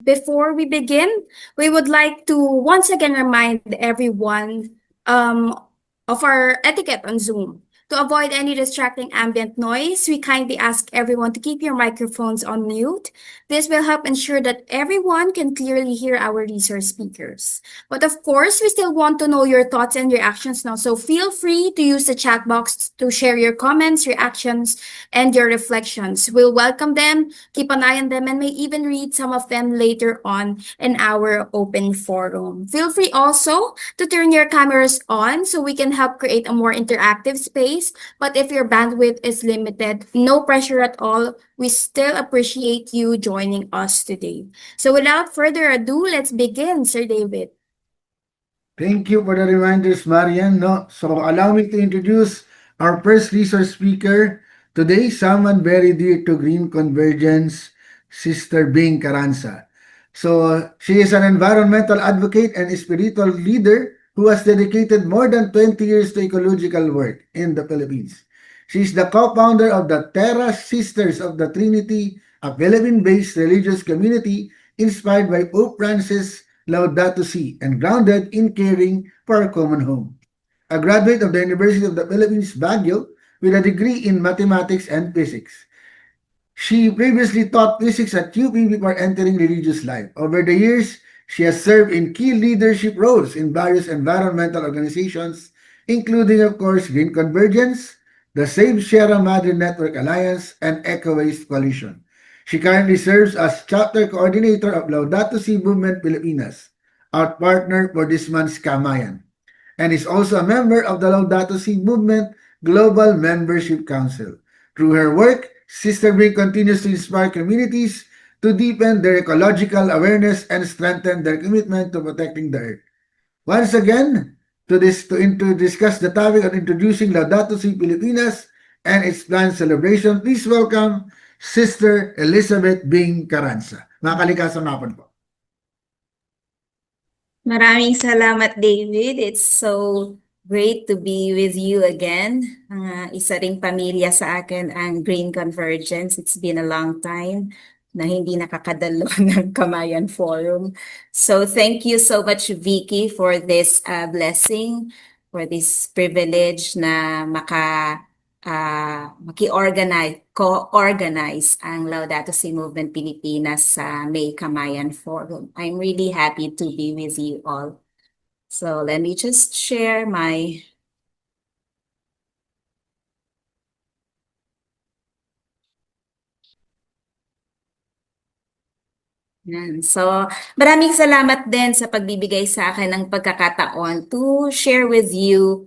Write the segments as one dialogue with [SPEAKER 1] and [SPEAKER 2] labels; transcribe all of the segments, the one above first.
[SPEAKER 1] Before we begin, we would like to once again remind everyone of our etiquette on Zoom. To avoid any distracting ambient noise, we kindly ask everyone to keep your microphones on mute. This will help ensure that everyone can clearly hear our resource speakers. But of course, we still want to know your thoughts and reactions now, so feel free to use the chat box to share your comments, reactions, and your reflections. We'll welcome them, keep an eye on them, and may even read some of them later on in our open forum. Feel free also to turn your cameras on so we can help create a more interactive space. But if your bandwidth is limited, no pressure at all. We still appreciate you joining us today. So without further ado, let's begin, Sir David.
[SPEAKER 2] Thank you for the reminders, Marian. No, so allow me to introduce our first resource speaker today, someone very dear to Green Convergence, Sister Bing Caranza. So she is an environmental advocate and spiritual leader who has dedicated more than 20 years to ecological work in the Philippines. She is the co-founder of the Terra Sisters of the Trinity, a Philippine-based religious community inspired by Pope Francis Laudato Si, and grounded in caring for our common home. A graduate of the University of the Philippines, Baguio, with a degree in mathematics and physics. She previously taught physics at UP before entering religious life. Over the years, she has served in key leadership roles in various environmental organizations, including, of course, Green Convergence, the Save Sierra Madre Network Alliance, and Eco Waste Coalition. She currently serves as chapter coordinator of Laudato Si Movement Pilipinas, our partner for this month's Kamayan, and is also a member of the Laudato Si Movement Global Membership Council. Through her work, Sister Bing continues to inspire communities to deepen their ecological awareness and strengthen their commitment to protecting the earth. Once again, to discuss the topic of introducing Laudato Si Pilipinas and its planned celebration, please welcome Sister Elizabeth Bing Caranza. Mga kalikasang hapon po.
[SPEAKER 3] Maraming salamat, David. It's so great to be with you again. Isa ring pamilya sa akin ang Green Convergence. It's been a long time na hindi nakakadalo ng Kamayan Forum. So thank you so much, Vicky, for this blessing, for this privilege na co-organize ang Laudato Si Movement Pilipinas sa May Kamayan Forum. I'm really happy to be with you all. So let me just share my So, maraming salamat din sa pagbibigay sa akin ng pagkakataon to share with you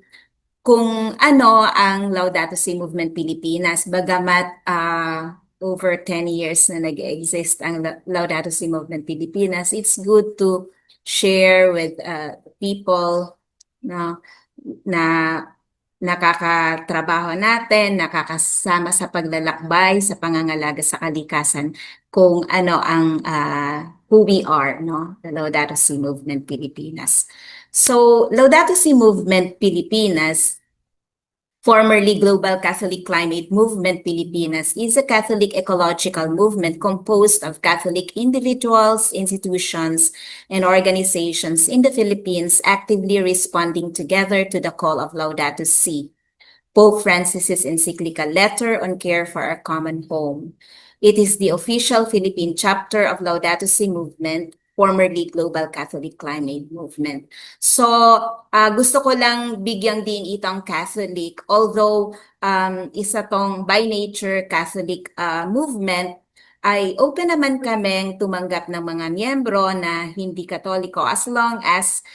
[SPEAKER 3] kung ano ang Laudato Si Movement Pilipinas. Bagamat over 10 years na nag-exist ang Laudato Si Movement Pilipinas, it's good to share with people na nakakatrabaho natin, nakakasama sa paglalakbay, sa pangangalaga sa kalikasan, kung ano ang who we are, no? The Laudato Si Movement Pilipinas. So, Laudato Si Movement Pilipinas, formerly Global Catholic Climate Movement Pilipinas, is a Catholic ecological movement composed of Catholic individuals, institutions, and organizations in the Philippines actively responding together to the call of Laudato Si, Pope Francis's encyclical letter on care for our common home. It is the official Philippine chapter of Laudato Si Movement, formerly Global Catholic Climate Movement. So, gusto ko lang bigyang din itong Catholic, although isa tong by nature Catholic movement, ay open naman kaming tumanggap ng mga miyembro na hindi Katoliko as long as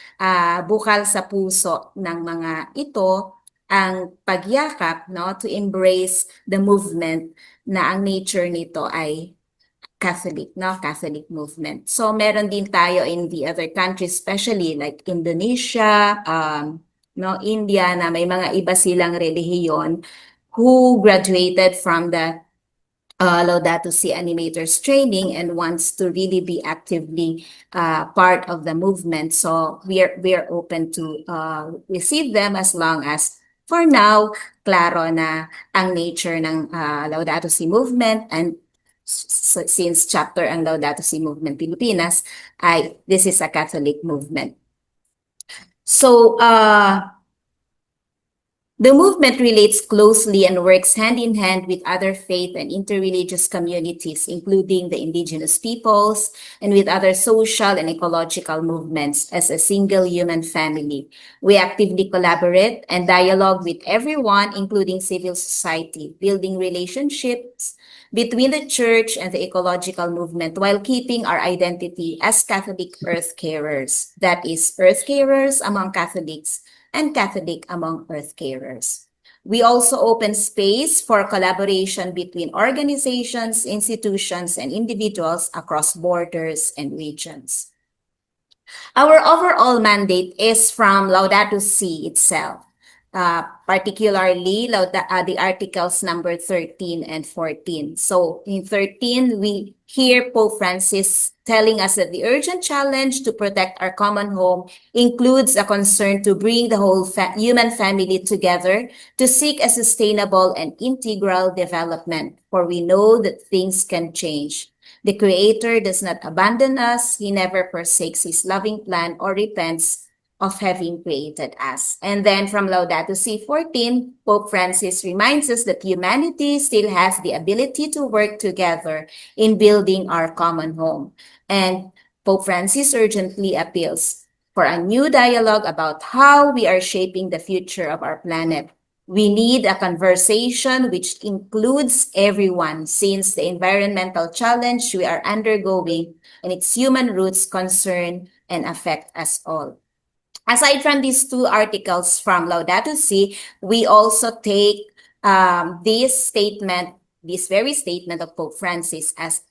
[SPEAKER 3] bukal sa puso ng mga ito ang pagyakap, no, to embrace the movement na ang nature nito ay Catholic, no? Catholic movement. So meron din tayo in the other countries, especially like Indonesia, no, India, na may mga iba silang relihiyon who graduated from the Laudato Si animators training and wants to really be actively part of the movement. So we are open to receive them as long as for now, klaro na ang nature ng Laudato Si movement and since chapter ang Laudato Si Movement Pilipinas, this is a Catholic movement. So, the movement relates closely and works hand in hand with other faith and interreligious communities, including the indigenous peoples, and with other social and ecological movements as a single human family. We actively collaborate and dialogue with everyone, including civil society, building relationships between the church and the ecological movement while keeping our identity as Catholic earth carers. That is, earth carers among Catholics and Catholic among earth carers. We also open space for collaboration between organizations, institutions, and individuals across borders and regions. Our overall mandate is from Laudato Si itself, particularly the articles number 13 and 14. So in 13, we hear Pope Francis telling us that the urgent challenge to protect our common home includes a concern to bring the whole human family together to seek a sustainable and integral development, for we know that things can change. The Creator does not abandon us. He never forsakes His loving plan or repents of having created us. And then from Laudato Si 14, Pope Francis reminds us that humanity still has the ability to work together in building our common home. And Pope Francis urgently appeals for a new dialogue about how we are shaping the future of our planet. We need a conversation which includes everyone, since the environmental challenge we are undergoing and its human roots concern and affect us all. Aside from these two articles from Laudato Si, we also take this very statement of Pope Francis as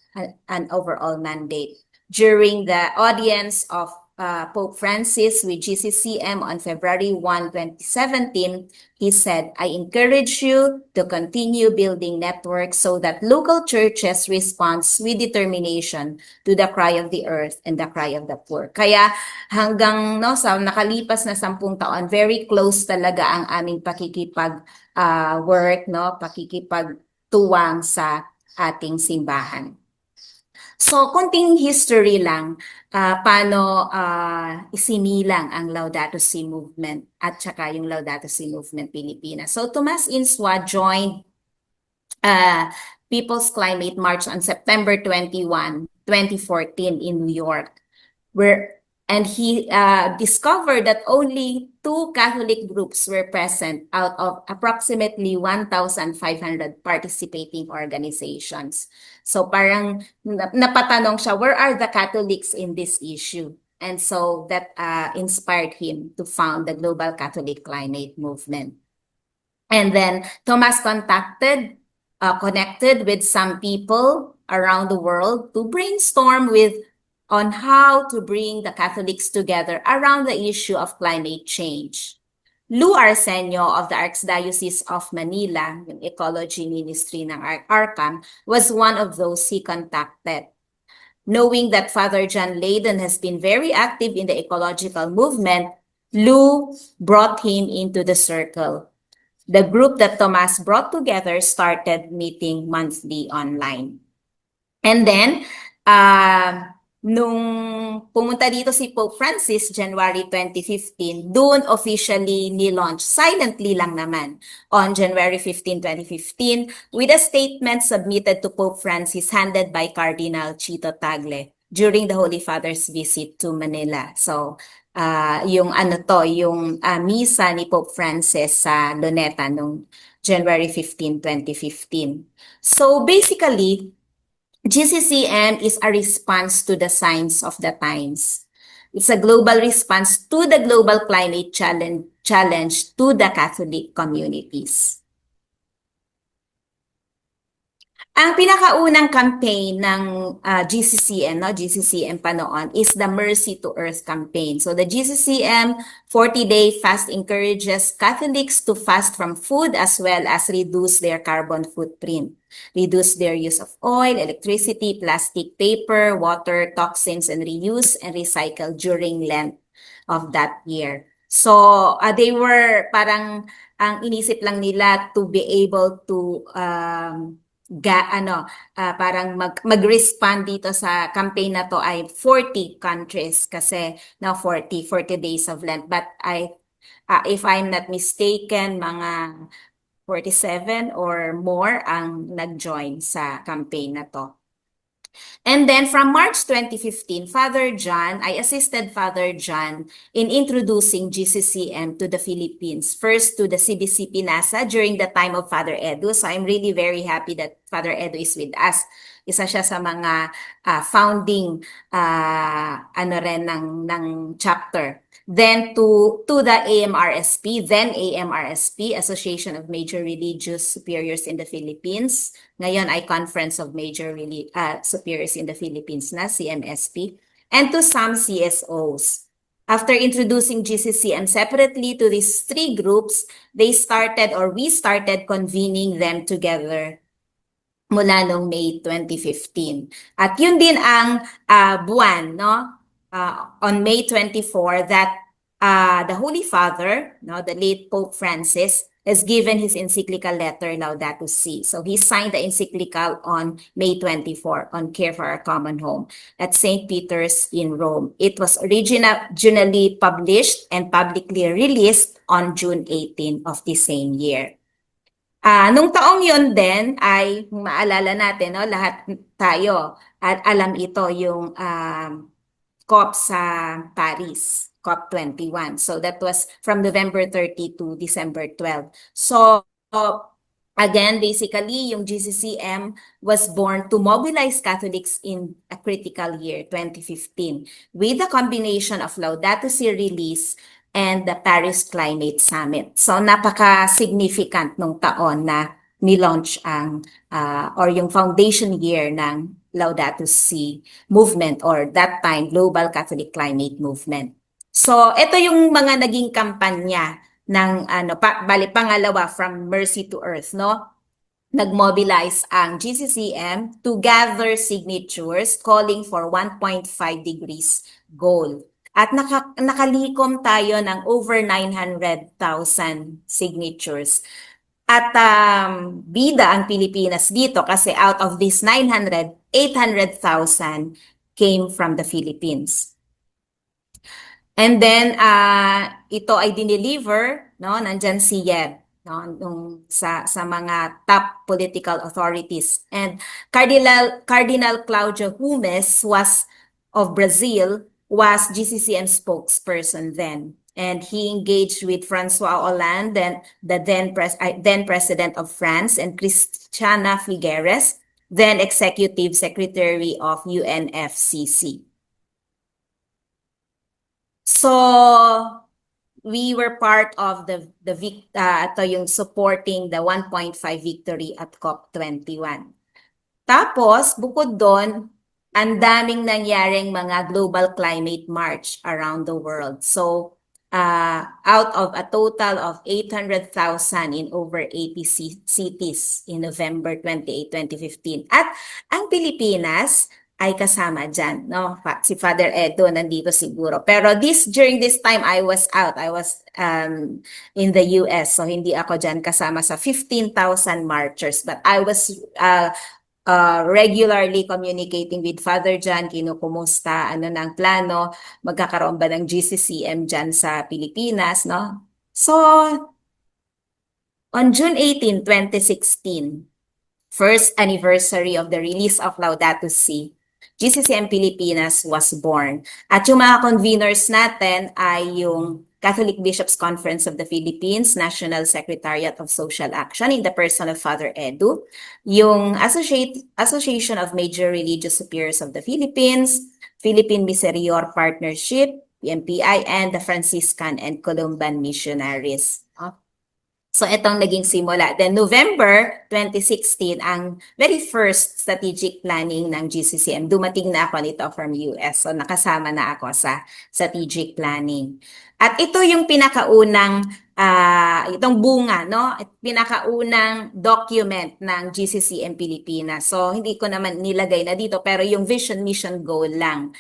[SPEAKER 3] an overall mandate. During the audience of Pope Francis with GCCM on February 1, 2017, he said, "I encourage you to continue building networks so that local churches respond with determination to the cry of the earth and the cry of the poor." Kaya hanggang sa nakalipas na 10 taon, very close talaga ang aming work, pakikipagtuwang sa ating simbahan. So, konting history lang, paano isinilang ang Laudato Si movement at saka yung Laudato Si movement Pilipinas. So, Tomas Insua joined People's Climate March on September 21, 2014 in New York, and he discovered that only 2 Catholic groups were present out of approximately 1,500 participating organizations. So parang napatanong siya, where are the Catholics in this issue? And so that inspired him to found the Global Catholic Climate Movement. And then Thomas connected with some people around the world to brainstorm on how to bring the Catholics together around the issue of climate change. Lou Arsenio of the Archdiocese of Manila, yung ecology ministry ng ARCAM, was one of those he contacted. Knowing that Father John Leyden has been very active in the ecological movement, Lou brought him into the circle. The group that Tomas brought together started meeting monthly online. And then, nung pumunta dito si Pope Francis, January 2015, doon officially ni-launch, silently lang naman, on January 15, 2015, with a statement submitted to Pope Francis handed by Cardinal Chito Tagle during the Holy Father's visit to Manila. So, yung misa ni Pope Francis sa Luneta nung January 15, 2015. So, basically, GCCM is a response to the signs of the times. It's a global response to the global climate challenge to the Catholic communities. Ang pinakaunang campaign ng GCCM pa noon is the Mercy to Earth campaign. So the GCCM 40-day fast encourages Catholics to fast from food as well as reduce their carbon footprint, reduce their use of oil, electricity, plastic, paper, water, toxins, and reuse and recycle during Lent of that year. So they were parang ang inisip lang nila to be able to parang mag-respond dito sa campaign na to ay 40 countries kasi now 40 days of Lent, but if I'm not mistaken, mga 47 or more ang nag-join sa campaign na to. And then from March 2015, I assisted Father John in introducing GCCM to the Philippines, first to the CBC Pinasa during the time of Father Edu. So I'm really very happy that Father Edu is with us. Isa siya sa mga founding ng chapter. Then to the AMRSP, then AMRSP, Association of Major Religious Superiors in the Philippines. Ngayon ay Conference of Major Superiors in the Philippines na, CMSP. And to some CSOs. After introducing GCCM separately to these three groups, we started convening them together mula noong May 2015. At yun din ang buwan, no? On May 24, that the Holy Father, no, the late Pope Francis, has given his encyclical letter Laudato Si. So he signed the encyclical on May 24 on Care for Our Common Home at St. Peter's in Rome. It was originally published and publicly released on June 18 of the same year. Nung taong yon din ay maalala natin, no, lahat tayo at alam ito yung COP sa Paris, COP21. So that was from November 30 to December 12. So again, basically, yung GCCM was born to mobilize Catholics in a critical year, 2015, with a combination of Laudato Si release and the Paris Climate Summit. So napaka-significant nung taon na nilaunch ang or yung foundation year ng Laudato Si movement, or that time Global Catholic Climate Movement. So ito yung mga naging kampanya ng pangalawa, From Mercy to Earth, no? Nag-mobilize ang GCCM to gather signatures calling for 1.5 degrees goal. At nakalikom tayo ng over 900,000 signatures. At bida ang Pilipinas dito kasi out of these 800,000 came from the Philippines. And then ito ay dineliver, no, nandyan si Yeb, no, sa mga top political authorities. And Cardinal Claudio Humes of Brazil was GCCM spokesperson then. And he engaged with François Hollande, the then President of France, and Christiana Figueres, then Executive Secretary of UNFCCC. So we were part of ito yung supporting the 1.5 victory at COP21. Tapos, bukod doon, ang daming nangyaring mga global climate march around the world. So, out of a total of 800,000 in over 80 cities in November 28, 2015. At ang Pilipinas ay kasama dyan, no? Si Father Edo nandito siguro. Pero during this time, I was out. I was in the US. So, hindi ako dyan kasama sa 15,000 marchers. But I was regularly communicating with Father John, kinukumusta, ano ng plano, magkakaroon ba ng GCCM dyan sa Pilipinas, no? So, on June 18, 2016, first anniversary of the release of Laudato Si, GCCM Pilipinas was born. At yung mga conveners natin ay yung Catholic Bishops Conference of the Philippines, National Secretariat of Social Action in the person of Father Edu, yung Association of Major Religious Superiors of the Philippines, Philippine Miserior Partnership, PMPI, and the Franciscan and Columban Missionaries. So itong naging simula. Then November 2016, ang very first strategic planning ng GCCM. Dumating na ako nito from US. So nakasama na ako sa strategic planning. At ito yung pinakaunang itong bunga, no? At pinakaunang document ng GCCM Pilipinas. So, hindi ko naman nilagay na dito, pero yung vision, mission, goal lang.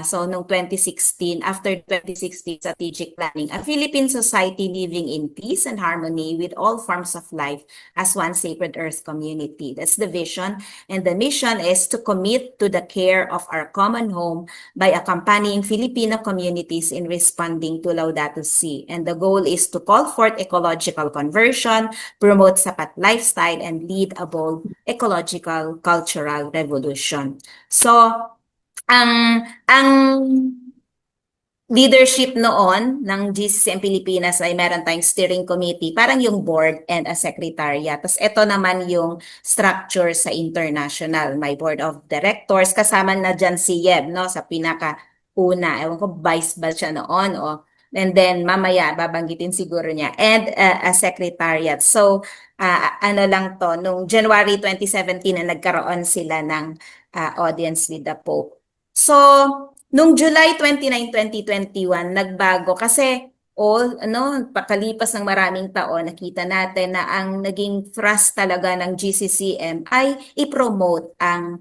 [SPEAKER 3] So, noong 2016, after 2016 strategic planning, a Philippine society living in peace and harmony with all forms of life as one sacred earth community. That's the vision. And the mission is to commit to the care of our common home by accompanying Filipino communities in responding to Laudato Si. And the goal is to call forth ecological conversion, promote sapat lifestyle, and lead a bold ecological cultural revolution. So, ang leadership noon ng GCCM Pilipinas ay meron tayong steering committee, parang yung board and a secretariat. Tapos ito naman yung structure sa international. May board of directors, kasama na dyan si Yeb, no, sa pinaka-una. Ewan ko, vice ba siya noon, o. And then mamaya, babanggitin siguro niya. And a secretariat. So, ano lang to, nung January 2017 na nagkaroon sila ng audience with the Pope. So, nung July 29, 2021, nagbago kasi pakalipas ng maraming taon, nakita natin na ang naging thrust talaga ng GCCM ay i-promote ang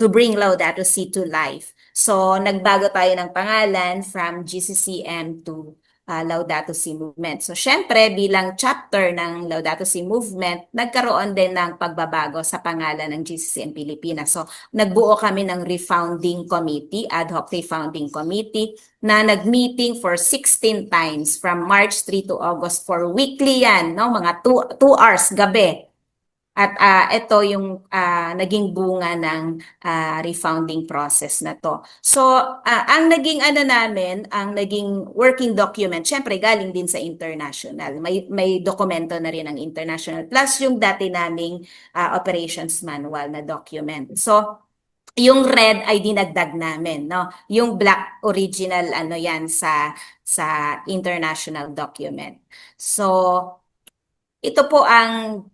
[SPEAKER 3] to bring Laudato Si to life. So, nagbago tayo ng pangalan from GCCM to Laudato Si Movement. So, syempre, bilang chapter ng Laudato Si Movement, nagkaroon din ng pagbabago sa pangalan ng GCCM Pilipinas. So, nagbuo kami ng refounding committee, ad hoc refounding committee, na nag-meeting for 16 times from March 3 to August 4. Weekly yan, no? Mga 2 hours gabi. At ito yung naging bunga ng refounding process na to. So, ang naging ang naging working document, syempre galing din sa international. May dokumento na rin ang international. Plus yung dati naming operations manual na document. So, yung red ay dinagdag namin, no? Yung black original yan sa international document. So, ito po ang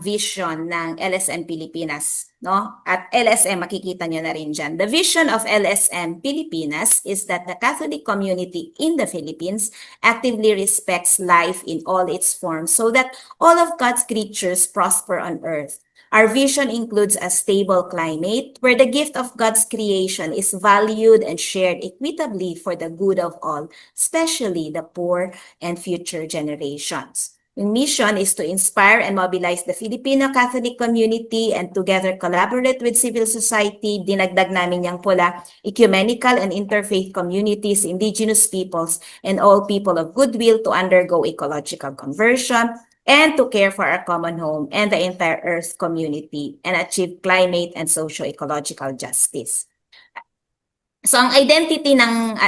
[SPEAKER 3] vision ng LSM Pilipinas, no? At LSM, makikita nyo na rin dyan. The vision of LSM Pilipinas is that the Catholic community in the Philippines actively respects life in all its forms so that all of God's creatures prosper on earth. Our vision includes a stable climate where the gift of God's creation is valued and shared equitably for the good of all, especially the poor and future generations. The mission is to inspire and mobilize the Filipino Catholic community and together collaborate with civil society. Dinagdag namin yung pula, ecumenical and interfaith communities, indigenous peoples, and all people of goodwill to undergo ecological conversion and to care for our common home and the entire Earth community and achieve climate and socio-ecological justice. So, ang identity ng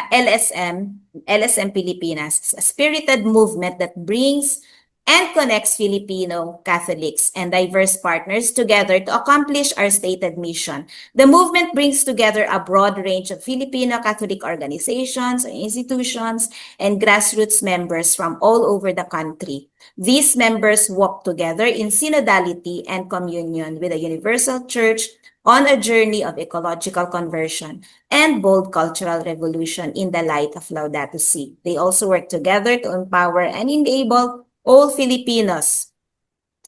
[SPEAKER 3] LSM Pilipinas is a spirited movement that brings and connects Filipino Catholics and diverse partners together to accomplish our stated mission. The movement brings together a broad range of Filipino Catholic organizations, institutions, and grassroots members from all over the country. These members walk together in synodality and communion with the Universal Church on a journey of ecological conversion and bold cultural revolution in the light of Laudato Si. They also work together to empower and enable all Filipinos,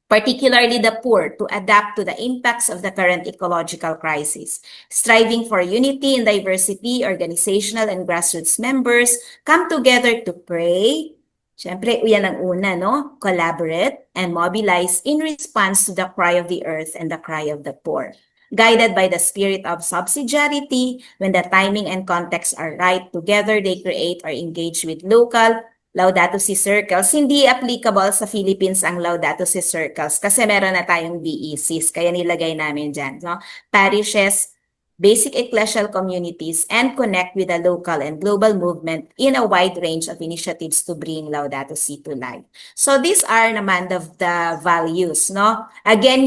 [SPEAKER 3] particularly the poor, to adapt to the impacts of the current ecological crisis. Striving for unity and diversity, organizational and grassroots members come together to pray. Siyempre, yan ang una, no? Collaborate and mobilize in response to the cry of the earth and the cry of the poor. Guided by the spirit of subsidiarity, when the timing and context are right, together they create or engage with local Laudato Si circles. Hindi applicable sa Philippines ang Laudato Si circles kasi meron na tayong BECs, kaya nilagay namin dyan, no? Parishes, basic ecclesial communities, and connect with the local and global movement in a wide range of initiatives to bring Laudato Si to life. So these are naman of the values, no? Again,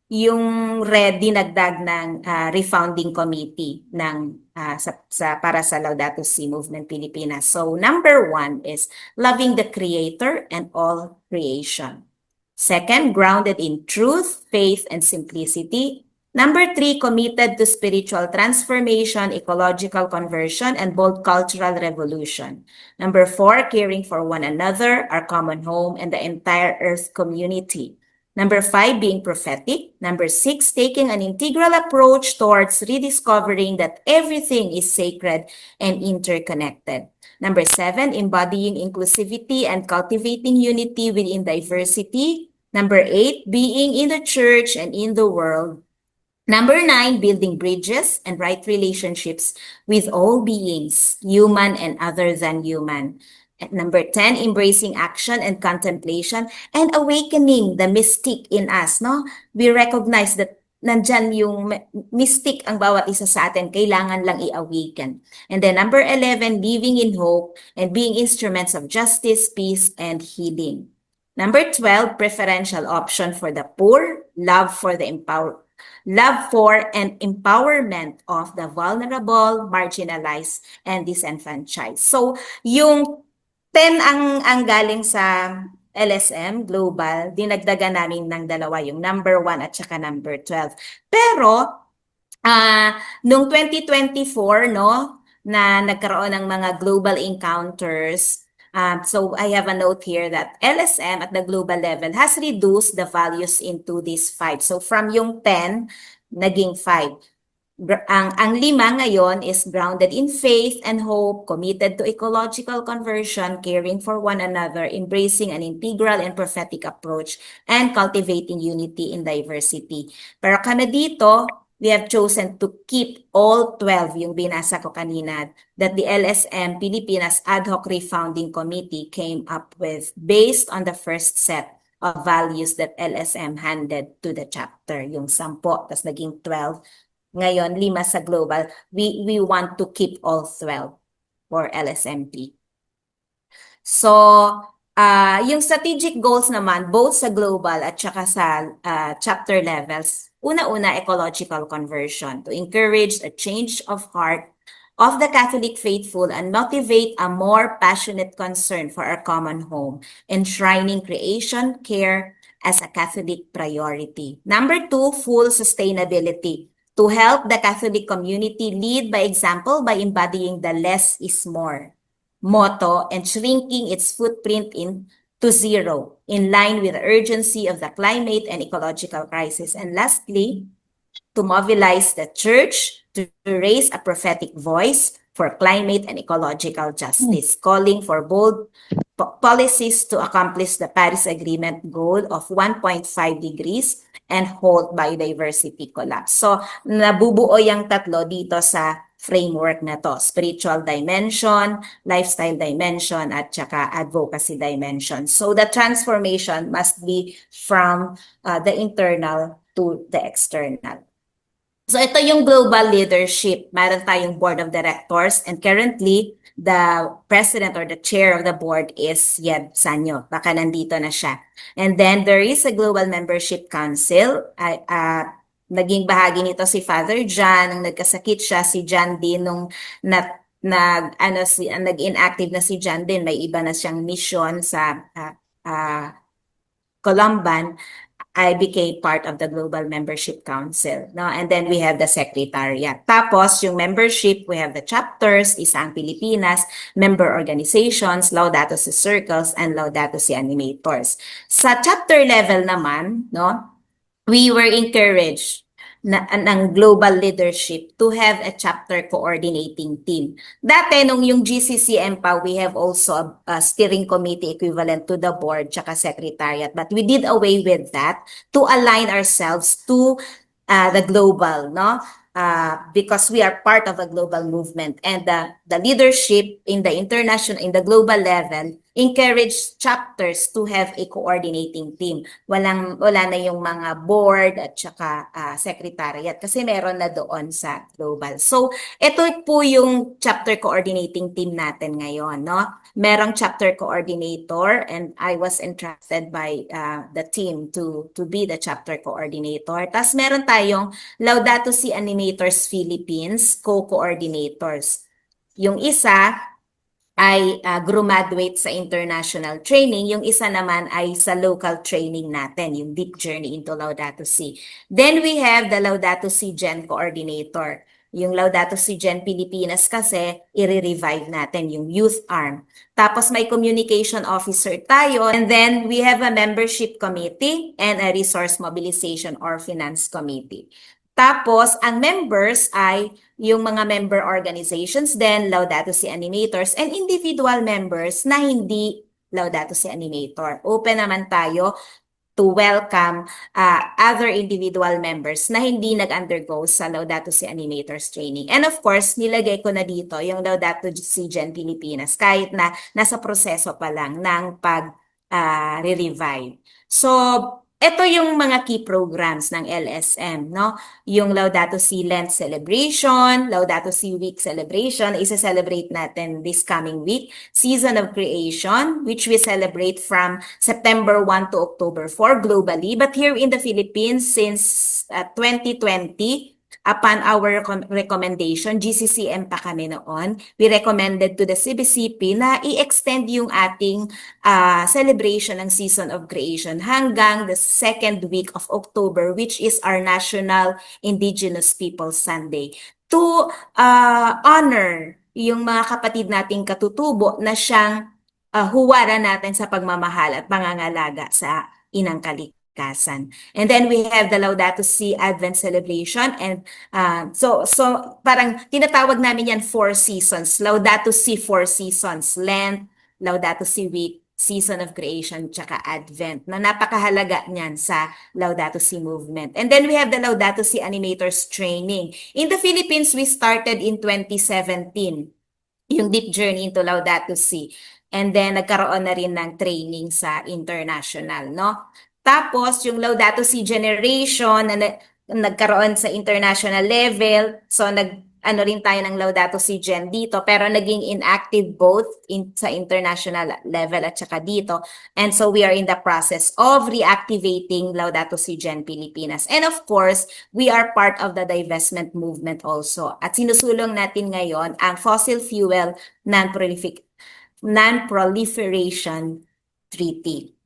[SPEAKER 3] yung red dinagdag ng refounding committee ng para sa Laudato Si Movement Pilipinas. So number 1 is loving the Creator and all creation. Second, grounded in truth, faith, and simplicity. Number 3, committed to spiritual transformation, ecological conversion, and bold cultural revolution. Number 4, caring for one another, our common home, and the entire Earth community. Number 5, being prophetic. Number 6, taking an integral approach towards rediscovering that everything is sacred and interconnected. Number 7, embodying inclusivity and cultivating unity within diversity. Number 8, being in the church and in the world. Number 9, building bridges and right relationships with all beings, human and other than human. At number 10, embracing action and contemplation and awakening the mystic in us, no? We recognize that nandyan yung mystic ang bawat isa sa atin, kailangan lang i-awaken. And then number 11, living in hope and being instruments of justice, peace, and healing. Number 12, preferential option for the poor, love for and empowerment of the vulnerable, marginalized, and disenfranchised. So, yung 10 ang galing sa LSM, Global, dinagdagan namin ng dalawa, yung number 1 at saka number 12. Pero, nung 2024, no, na nagkaroon ng mga global encounters, so I have a note here that LSM at the global level has reduced the values into these 5. So from yung 10, naging 5. Ang 5 ngayon is grounded in faith and hope, committed to ecological conversion, caring for one another, embracing an integral and prophetic approach, and cultivating unity in diversity. Pero kami dito, we have chosen to keep all 12, yung binasa ko kanina, that the LSM Pilipinas Ad Hoc Refounding Committee came up with based on the first set of values that LSM handed to the chapter. Yung 10, tas naging 12. Ngayon, 5 sa global. We want to keep all 12 for LSMP. So, yung strategic goals naman, both sa global at saka sa chapter levels, una-una, ecological conversion to encourage a change of heart of the Catholic faithful and motivate a more passionate concern for our common home, enshrining creation care as a Catholic priority. Number 2, full sustainability to help the Catholic community lead by example by embodying the less is more motto and shrinking its footprint to zero, in line with the urgency of the climate and ecological crisis. And lastly, to mobilize the Church to raise a prophetic voice for climate and ecological justice, calling for bold policies to accomplish the Paris Agreement goal of 1.5 degrees and halt biodiversity collapse. So, nabubuo yung tatlo dito sa framework na to, spiritual dimension, lifestyle dimension, at saka advocacy dimension. So the transformation must be from the internal to the external. So ito yung global leadership. Meron tayong board of directors and currently the president or the chair of the board is Yeb Sanyo. Baka nandito na siya. And then there is a global membership council. Naging bahagi nito si Father John, nung nagkasakit siya, si John din, nung nag-inactive na si John din, may iba na siyang mission sa Columban, I became part of the Global Membership Council. No? And then we have the Secretariat. Tapos, yung membership, we have the chapters, Isang Pilipinas, member organizations, Laudato Si Circles, and Laudato Si Animators. Sa chapter level naman, no, we were encouraged ng global leadership to have a chapter coordinating team. Dati, nung yung GCCM pa, we have also a steering committee equivalent to the board tsaka secretariat. But we did away with that to align ourselves to the global, no? Because we are part of a global movement, and the leadership in the global level encourage chapters to have a coordinating team. Wala na yung mga board at saka secretariat kasi meron na doon sa global. So, ito po yung chapter coordinating team natin ngayon, no? Merong chapter coordinator and I was entrusted by the team to be the chapter coordinator. Tapos meron tayong Laudato Si Animators Philippines co-coordinators. Yung isa, ay graduate sa international training. Yung isa naman ay sa local training natin, yung Deep Journey into Laudato Si. Then we have the Laudato Si Gen Coordinator. Yung Laudato Si Gen Pilipinas kasi, i-revive natin yung youth arm. Tapos may communication officer tayo. And then we have a membership committee and a resource mobilization or finance committee. Tapos, ang members ay yung mga member organizations din, Laudato Si animators, and individual members na hindi Laudato Si animator. Open naman tayo to welcome other individual members na hindi nag-undergo sa Laudato Si animators training. And of course, nilagay ko na dito yung Laudato Si Gen Pilipinas kahit na nasa proseso pa lang ng pag-revive. So, ito yung mga key programs ng LSM, no? Yung Laudato Si Lent Celebration, Laudato Si Week Celebration, isa-celebrate natin this coming week. Season of Creation, which we celebrate from September 1 to October 4 globally. But here in the Philippines, since 2020, upon our recommendation, GCCM pa kami noon, we recommended to the CBCP na i-extend yung ating celebration ng Season of Creation hanggang the second week of October, which is our National Indigenous Peoples Sunday, to honor yung mga kapatid nating katutubo na siyang huwaran natin sa pagmamahal at pangangalaga sa inang kalikasan. And then we have the Laudato Si Advent Celebration, and so parang tinatawag namin yan 4 seasons. Laudato Si 4 seasons, Lent, Laudato Si Week, Season of Creation, tsaka Advent, na napakahalaga niyan sa Laudato Si movement. And then we have the Laudato Si Animators Training. In the Philippines, we started in 2017, yung Deep Journey into Laudato Si. And then nagkaroon na rin ng training sa international, no? Tapos yung Laudato Si Generation na nagkaroon sa international level, so ano rin tayo ng Laudato Si Gen dito, pero naging inactive both sa international level at saka dito. And so we are in the process of reactivating Laudato Si Gen Pilipinas. And of course, we are part of the divestment movement also. At sinusulong natin ngayon ang Fossil Fuel Non-Proliferation Treaty.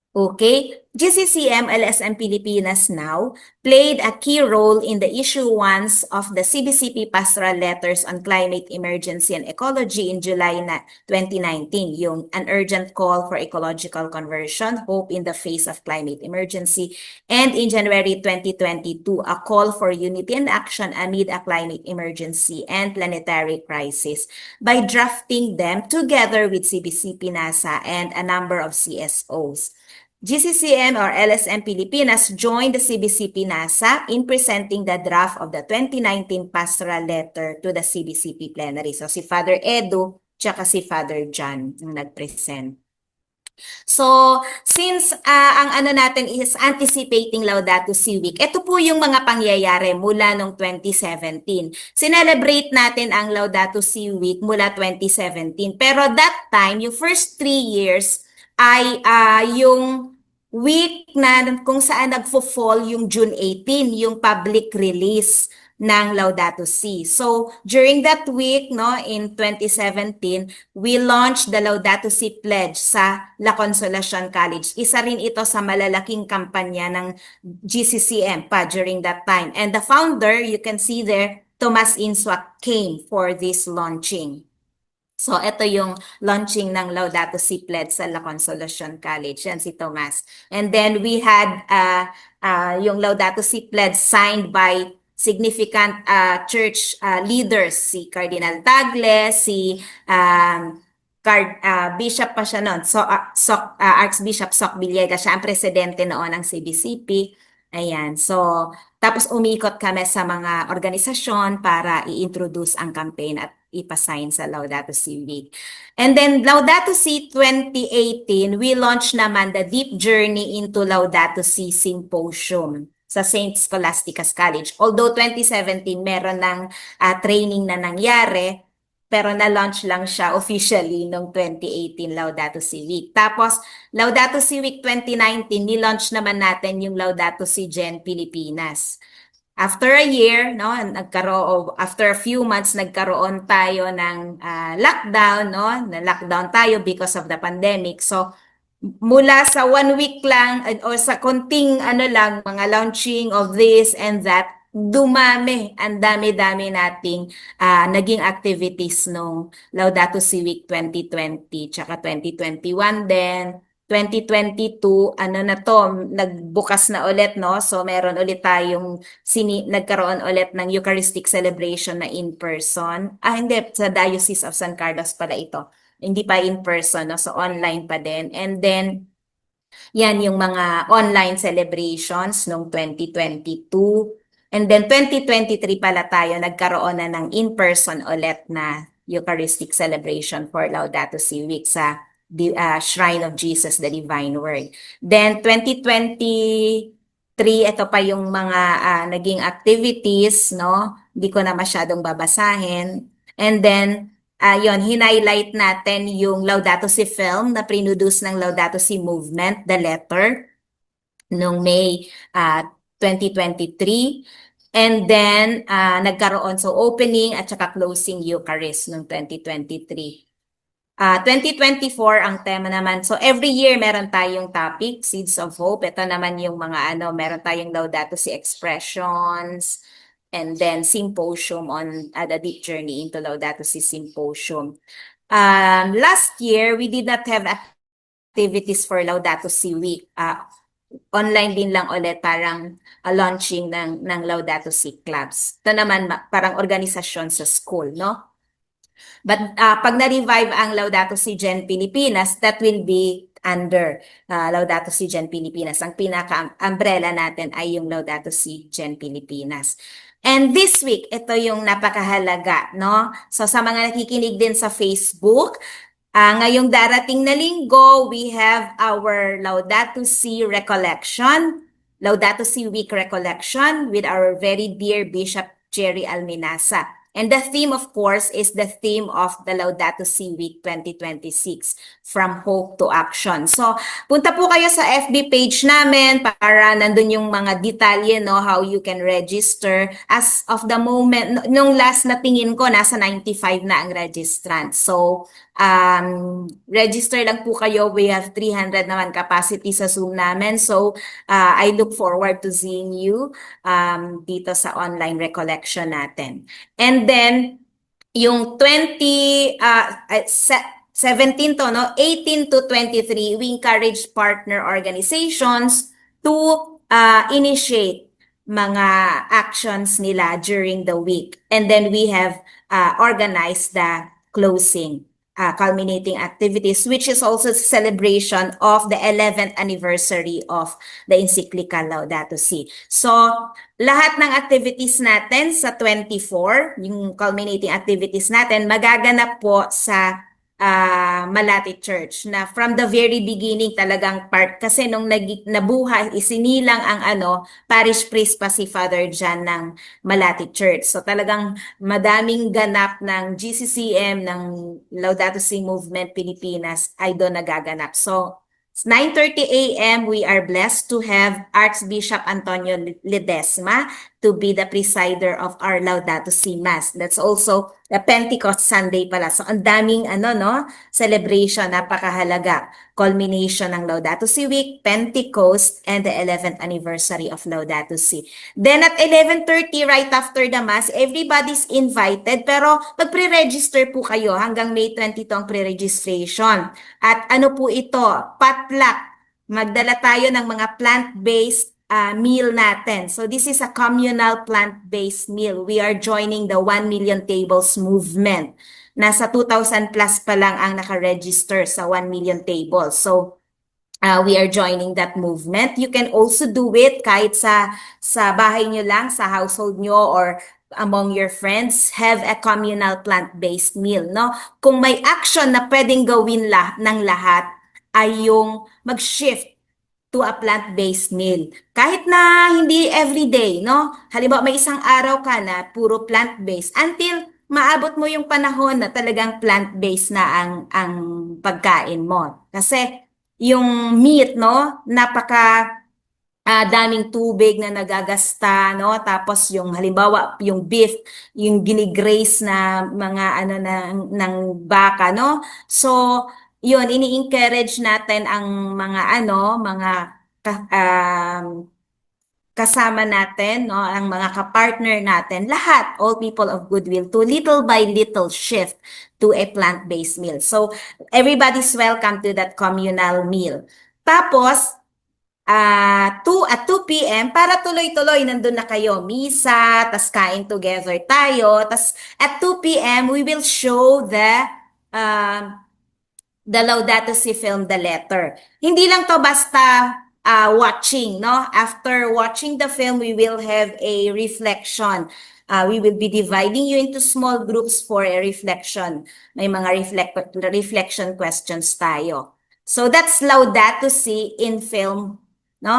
[SPEAKER 3] Okay, GCCM LSM Pilipinas now played a key role in the issuance of the CBCP Pastoral Letters on Climate Emergency and Ecology in July 2019, yung An Urgent Call for Ecological Conversion, Hope in the Face of Climate Emergency, and in January 2022, a call for unity and action amid a climate emergency and planetary crisis by drafting them together with CBCP, NASA, and a number of CSOs. GCCM or LSM Pilipinas joined the CBCP NASA in presenting the draft of the 2019 pastoral letter to the CBCP plenary. So si Father Edu tsaka si Father John ang nag-present. So, since ang ano natin is anticipating Laudato Si Week, ito po yung mga pangyayari mula noong 2017. Sinelebrate natin ang Laudato Si Week mula 2017. Pero that time, yung first 3 years, ay yung week na kung saan nagfo-fall yung June 18, yung public release ng Laudato Si. So, during that week, no, in 2017, we launched the Laudato Si Pledge sa La Consolacion College. Isa rin ito sa malalaking kampanya ng GCCM pa during that time. And the founder, you can see there, Tomas Insua, came for this launching. So, ito yung launching ng Laudato Si Pledge sa La Consolacion College. Yan si Tomas. And then we had yung Laudato Si Pledge signed by significant church leaders, si Cardinal Tagle, si Bishop pa siya noon, Archbishop Soc Villegas, siya ang presidente noon ng CBCP. Ayan, so tapos umikot kami sa mga organisasyon para i-introduce ang campaign at ipasign sa Laudato Si Week. And then Laudato Si 2018, we launched naman the Deep Journey into Laudato Si Symposium sa St. Scholastica's College. Although 2017 meron ng training na nangyari, pero na-launch lang siya officially noong 2018 Laudato Si Week. Tapos Laudato Si Week 2019, ni-launch naman natin yung Laudato Si Gen Pilipinas. after a year, no, after a few months, nagkaroon tayo ng lockdown, no, na-lockdown tayo because of the pandemic. So, mula sa 1 week lang or sa konting lang, mga launching of this and that, dumami, ang dami-dami nating naging activities nung Laudato Si Week 2020, tsaka 2021 din. 2022, nagbukas na ulit, no? So, meron ulit tayong nagkaroon ulit ng Eucharistic celebration na in person. Hindi, sa Diocese of San Carlos pala ito. Hindi pa in person, no? So, online pa din. And then, yan yung mga online celebrations noong 2022. And then 2023 pala tayo, nagkaroon na ng in-person ulit na Eucharistic celebration for Laudato Si Week sa Shrine of Jesus, the Divine Word. Then 2023, ito pa yung mga naging activities, no? Hindi ko na masyadong babasahin. And then, yun, hinighlight natin yung Laudato Si film na produce ng Laudato Si Movement, The Letter, noong May 2023. And then, nagkaroon so opening at saka closing Eucharist noong 2023. 2024 ang tema naman. So every year meron tayong topic, Seeds of Hope. Ito naman yung mga meron tayong Laudato Si expressions, and then symposium on the deep journey into Laudato Si symposium. Last year, we did not have activities for Laudato Si Week. Online din lang ulit, parang launching ng Laudato Si clubs. Ito naman parang organisasyon sa school, no? But pag na-revive ang Laudato Si Gen Pilipinas, that will be under Laudato Si Gen Pilipinas. Ang pinaka-umbrella natin ay yung Laudato Si Gen Pilipinas. And this week, ito yung napakahalaga, no? So sa mga nakikinig din sa Facebook, ngayong darating na linggo, we have our Laudato Si Recollection, Laudato Si Week Recollection with our very dear Bishop Jerry Almenasa. And the theme, of course, is the theme of the Laudato Si Week 2026, From Hope to Action. So, punta po kayo sa FB page namin para nandun yung mga detalye, no, how you can register. As of the moment, nung last na tingin ko, nasa 95 na ang registrant. So, register lang po kayo. We have 300 naman capacity sa Zoom namin. So, I look forward to seeing you dito sa online recollection natin. And then, yung 17 to, no, 18 to 23, we encourage partner organizations to initiate mga actions nila during the week. And then we have organized the closing, culminating activities, which is also celebration of the 11th anniversary of the encyclical Laudato Si. So, lahat ng activities natin sa 24, yung culminating activities natin, magaganap po sa Malati Church na from the very beginning talagang part kasi nung nabuhay isinilang ang parish priest pa si Father John ng Malati Church. So talagang madaming ganap ng GCCM ng Laudato Si Movement Pilipinas ay doon nagaganap. So 9:30 a.m. we are blessed to have Archbishop Antonio Ledesma to be the presider of our Laudato Si Mass. That's also the Pentecost Sunday pala. So ang daming celebration, napakahalaga. Culmination ng Laudato Si Week, Pentecost, and the 11th anniversary of Laudato Si. Then at 11:30 right after the Mass, everybody's invited pero mag-pre-register po kayo hanggang May 22 ang pre-registration. At ano po ito? Potluck. Magdala tayo ng mga plant-based meal natin. So this is a communal plant-based meal. We are joining the 1 million tables movement. Nasa 2,000 plus pa lang ang naka-register sa 1 million tables. So we are joining that movement. You can also do it kahit sa bahay nyo lang, sa household nyo, or among your friends, have a communal plant-based meal, no? Kung may action na pwedeng gawin ng lahat, ay yung mag-shift to a plant-based meal. Kahit na hindi everyday, no? Halimbawa, may isang araw ka na puro plant-based until maabot mo yung panahon na talagang plant-based na ang pagkain mo. Kasi yung meat, no, napaka daming tubig na nagagasta, no? Tapos yung halimbawa, yung beef, yung ginigraze na mga ano ng baka, no? So, yun, ini-encourage natin ang mga ano, mga kasama natin, no, ang mga kapartner natin, lahat, all people of goodwill, to little by little shift to a plant-based meal. So, everybody's welcome to that communal meal. Tapos, 2 p.m. para tuloy-tuloy nandun na kayo, misa, tas kain together tayo, tas at 2 p.m. we will show the Laudato Si film, The Letter. Hindi lang to basta watching, no? After watching the film, we will have a reflection. We will be dividing you into small groups for a reflection. May mga reflection questions tayo. So that's Laudato Si in film, no?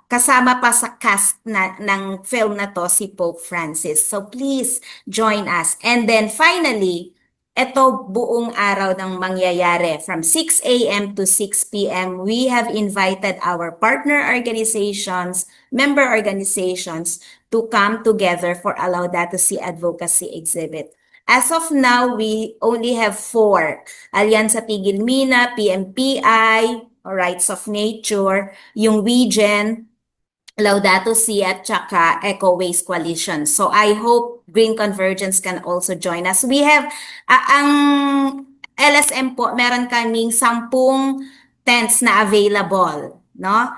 [SPEAKER 3] Kasama pa sa cast ng film na to si Pope Francis. So please join us. And then finally, ito buong araw ng mangyayari from 6 a.m. to 6 p.m. We have invited our partner organizations, member organizations to come together for a Laudato Si advocacy exhibit. As of now, we only have 4. Alyansa Tigil Mina, PMPI, Rights of Nature, yung WeGen, Laudato Si at saka Eco Waste Coalition. So I hope Green Convergence can also join us. We have, ang LSM po, meron kaming 10 tents na available, no?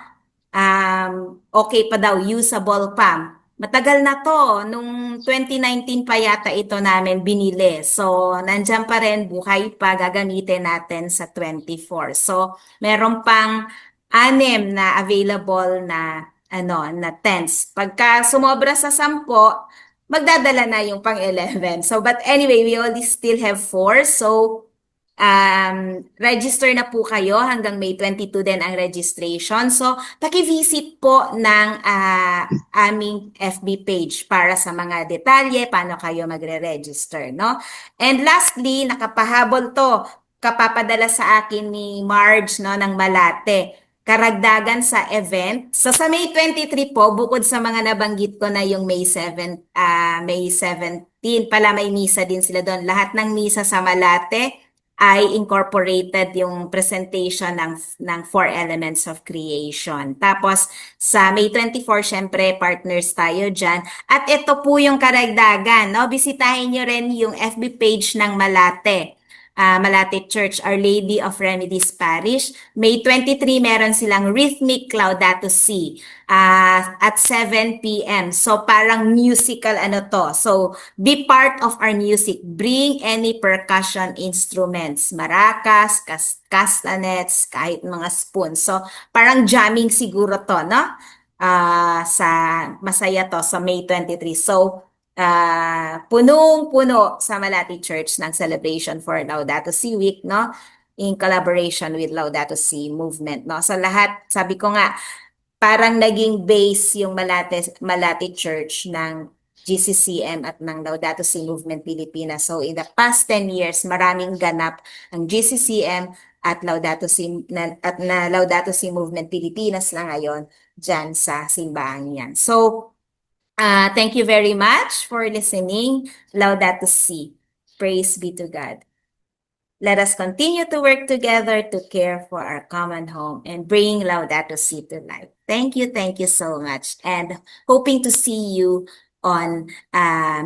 [SPEAKER 3] Okay pa daw, usable pa. Matagal na to, nung 2019 pa yata ito namin binili. So, nandyan pa rin, buhay pa, gagamitin natin sa 24. So, meron pang 6 na available na tents. Pagka sumobra sa 10, magdadala na yung pang 11. So, but anyway, we only still have 4. So, register na po kayo hanggang May 22 din ang registration. So, paki-visit po ng aming FB page para sa mga detalye, paano kayo magre-register, no? And lastly, nakapahabol to, kapapadala sa akin ni Marge, no, ng Malate. Karagdagan sa event. So sa May 23 po, bukod sa mga nabanggit ko na yung May 17 pala, may misa din sila doon. Lahat ng misa sa Malate ay incorporated yung presentation ng 4 elements of creation. Tapos sa May 24, syempre partners tayo dyan. At ito po yung karagdagan, no? Bisitahin nyo rin yung FB page ng Malate. Malate Church, Our Lady of Remedies Parish. May 23, meron silang rhythmic Laudato Si at 7 p.m. So parang musical to. So be part of our music. Bring any percussion instruments, maracas, castanets, kahit mga spoon. So parang jamming siguro to, no? Sa masaya to sa May 23. So punong-puno sa Malate Church ng celebration for Laudato Si Week, no? In collaboration with Laudato Si Movement, no? Sa lahat, sabi ko nga, parang naging base yung Malate Church ng GCCM at ng Laudato Si Movement Pilipinas. So in the past 10 years, maraming ganap ang GCCM at Laudato Si Laudato Si Movement Pilipinas na ngayon dyan sa simbahan yan. So thank you very much for listening. Laudato Si. Praise be to God. Let us continue to work together to care for our common home and bring Laudato Si to life. Thank you so much. And hoping to see you on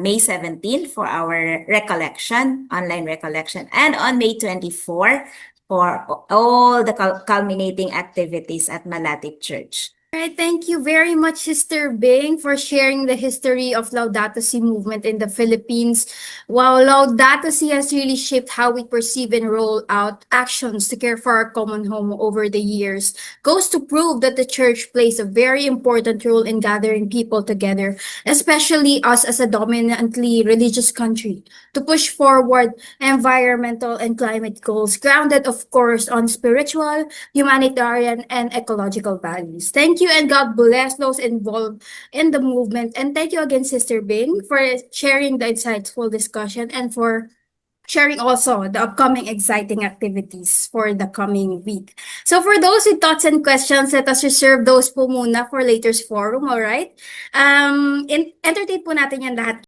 [SPEAKER 3] May 17 for our recollection, online recollection, and on May 24 for all the culminating activities at Malate Church.
[SPEAKER 1] All right, thank you very much, Sister Bing, for sharing the history of Laudato Si movement in the Philippines. Wow, Laudato Si has really shaped how we perceive and roll out actions to care for our common home over the years. Goes to prove that the church plays a very important role in gathering people together, especially us as a dominantly religious country, to push forward environmental and climate goals, grounded, of course, on spiritual, humanitarian, and ecological values. Thank you, and God bless those involved in the movement. And thank you again, Sister Bing, for sharing the insightful discussion and for sharing also the upcoming exciting activities for the coming week. So for those with thoughts and questions, let us reserve those po muna for later's forum, alright? Entertain po natin yan lahat